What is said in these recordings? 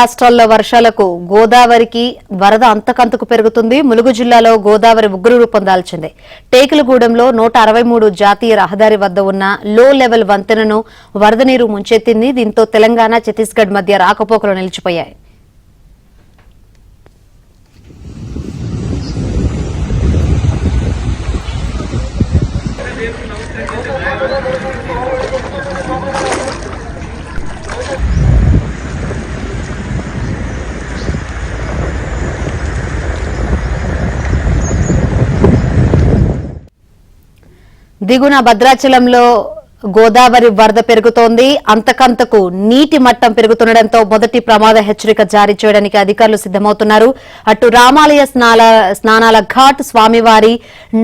రాష్ట్రాల్లో వర్షాలకు గోదావరికి వరద అంతకంతకు పెరుగుతుంది. ములుగు జిల్లాలో గోదావరి ఉగ్ర రూపం దాల్చింది. టేకులగూడెంలో 163 జాతీయ రహదారి వద్ద ఉన్న లో లెవెల్ వంతెనను వరద నీరు ముంచెత్తింది. దీంతో తెలంగాణ, ఛత్తీస్గఢ్ మధ్య రాకపోకలు నిలిచిపోయాయి. దిగున భద్రాచలంలో గోదావరి వరద పెరుగుతోంది. అంతకంతకు నీటి మట్టం పెరుగుతుండటంతో మొదటి ప్రమాద హెచ్చరిక జారీ చేయడానికి అధికారులు సిద్దమవుతున్నారు. అటు రామాలయ స్నానాల ఘాట్, స్వామివారి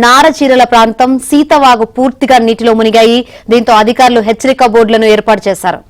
నారచీరల ప్రాంతం, సీతవాగు పూర్తిగా నీటిలో మునిగాయి. దీంతో అధికారులు హెచ్చరిక బోర్డులను ఏర్పాటు చేశారు.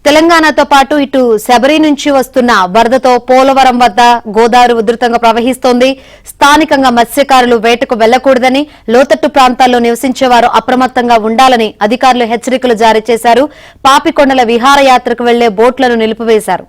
తెలంగాణతో పాటు ఇటు శబరి నుంచి వస్తున్న వరదతో పోలవరం వద్ద గోదావరి ఉధృతంగా ప్రవహిస్తోంది. స్థానికంగా మత్స్యకారులు వేటకు వెళ్లకూడదని, లోతట్టు ప్రాంతాల్లో నివసించేవారు అప్రమత్తంగా ఉండాలని అధికారులు హెచ్చరికలు జారీ చేశారు. పాపికొండల విహారయాత్రకు వెళ్లే బోట్లను నిలిపివేశారు.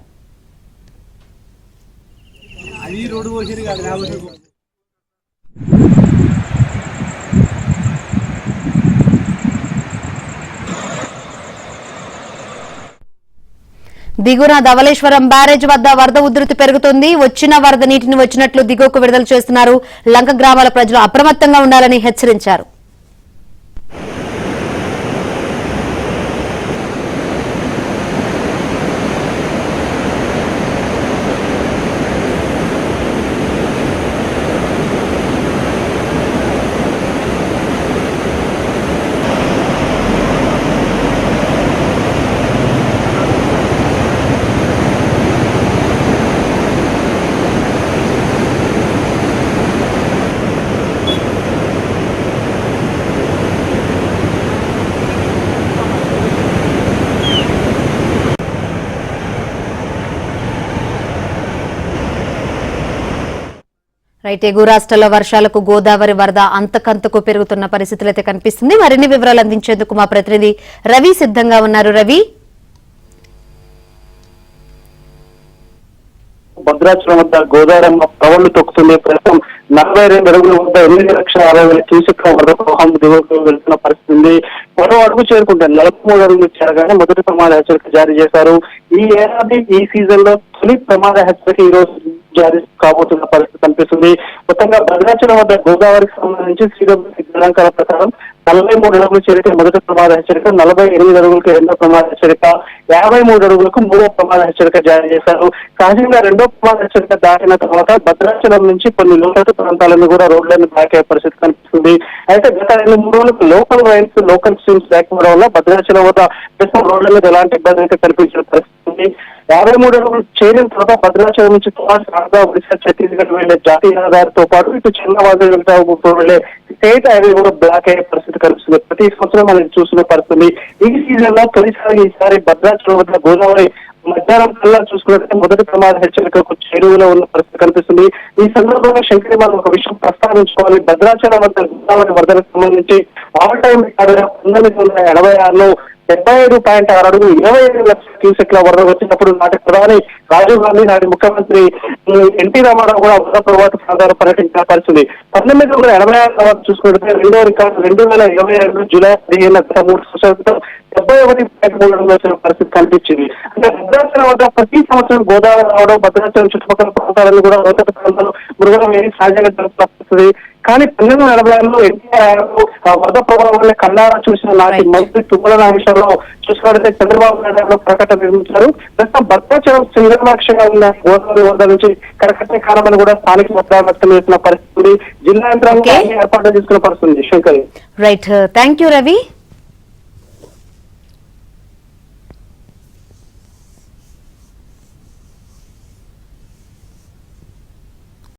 దిగున ధవళేశ్వరం బ్యారేజ్ వద్ద వరద ఉధృతి పెరుగుతుంది. వచ్చిన వరద నీటిని వచ్చినట్లు దిగువకు విడుదల చేస్తున్నారు. లంక గ్రామాల ప్రజలు అప్రమత్తంగా ఉండాలని హెచ్చరించారు. ఎగువ రాష్ట్రాల వర్షాలకు గోదావరి వరద అంతకంతకు పెరుగుతున్న పరిస్థితులు అయితే కనిపిస్తుంది. మరిన్ని వివరాలు అందించేందుకు మా ప్రతినిధి రవి సిద్ధంగా ఉన్నారు. రవి, భద్రాచలం వద్ద గోదావరి ప్రవళ్లు తొక్కుతుంది. ప్రస్తుతం 42 అడుగుల వద్ద 8,60,000 క్యూసెక్ల వరద ప్రవాహం దిగువకు వెళ్తున్న పరిస్థితి ఉంది. మరో అడుగు చేరుకుంటే 43 అడుగులు చేరగానే మొదటి ప్రమాద హెచ్చరిక జారీ చేశారు. ఈ ఏడాది ఈ సీజన్ లో తొలి ప్రమాద హెచ్చరిక ఈ రోజు జారీ కాబోతున్న పరిస్థితి కనిపిస్తుంది. మొత్తంగా భద్రాచలం వద్ద గోదావరికి సంబంధించి శ్రీడబ్ల్యూసీ గణాంకాల ప్రకారం 43 అడుగులు చేరితే మొదటి ప్రమాద హెచ్చరిక, 48 అడుగులకు రెండో ప్రమాద హెచ్చరిక, 53 అడుగులకు మూడో ప్రమాద హెచ్చరిక జారీ చేశారు. సహజంగా రెండో ప్రమాద హెచ్చరిక దాటిన తర్వాత భద్రాచలం నుంచి కొన్ని లోతట్టు ప్రాంతాలను కూడా రోడ్లను బ్లాక్ అయ్యే పరిస్థితి కనిపిస్తుంది. అయితే గత 2-3 రోజులకు లోకల్ రైన్స్, లోకల్ స్ట్రీమ్స్ లేకపోవడం వల్ల భద్రాచలం వద్ద ప్రస్తుతం రోడ్ల మీద ఎలాంటి ఇబ్బంది అయితే కనిపించిన పరిస్థితి ఉంది. 53 అడుగులు చేరిన తర్వాత భద్రాచలం నుంచి ఆంధ్ర, ఒడిశా, ఛత్తీస్గఢ్ వెళ్లే జాతీయ రహదారితో పాటు ఇటు చిన్నవాజు వెళ్లే స్టేట్ హైవే కూడా బ్లాక్ అయ్యే పరిస్థితి కనిపిస్తుంది. ప్రతి సంవత్సరం మనం చూసిన పరిస్థితి. ఈ సీజన్ లో తొలిసారి ఈసారి భద్రాచలం వద్ద గోదావరి మధ్యాహ్నం కల్లా చూసుకున్నట్లయితే మొదటి ప్రమాద హెచ్చరికకు చేరువలో ఉన్న పరిస్థితి కనిపిస్తుంది. ఈ సందర్భంగా శంకరి మనం ఒక విషయం ప్రస్తావించుకోవాలి. భద్రాచలం వద్ద గోదావరి వరదలకు సంబంధించి ఆల్ టైమ్ రికార్డుగా 1986లో 75.6 అడుగులు 27 లక్షల క్యూసెక్ల వరద వచ్చినప్పుడు నాటి ప్రధాని రాజీవ్ గాంధీ, నాటి ముఖ్యమంత్రి ఎన్టీ రామారావు కూడా వరద ప్రభావిత ప్రాంతాలు పర్యటించిన పరిస్థితి. 1986 తర్వాత చూసుకుంటే రెండో రికార్డు 2022 జూలై 15 గత 3 సంవత్సరాల క్రితం 71.3 అడుగులు వచ్చిన పరిస్థితి కనిపించింది. అంటే భద్రాచలం వద్ద ప్రతి సంవత్సరం గోదావరి రావడం, భద్రాచలం చుట్టుపక్కల ప్రాంతాలను కూడా లోతట్టు ప్రాంతాలు మృగం ఏది సహజంగా జరుగుతుంది. కానీ 1986లో ఎన్టీఆర్ వరద ప్రభావం వల్ల కళ్ళారా చూసిన నాటి మంత్రి తుమ్మల నాగేశ్వరరావు చూసుకుంటే చంద్రబాబు నాయుడు ప్రకటన నిర్మించారు. ప్రస్తుతం భద్రాచలం సింగమాక్షగా ఉన్న గోదావరి వరద నుంచి కరకట్టే కారణమని కూడా స్థానిక మొత్తం వ్యక్తం చేసిన పరిస్థితి. జిల్లా యంత్రాంగం ఏర్పాట్లు చేసుకున్న పరిస్థితి. Shankar, right, thank you Ravi.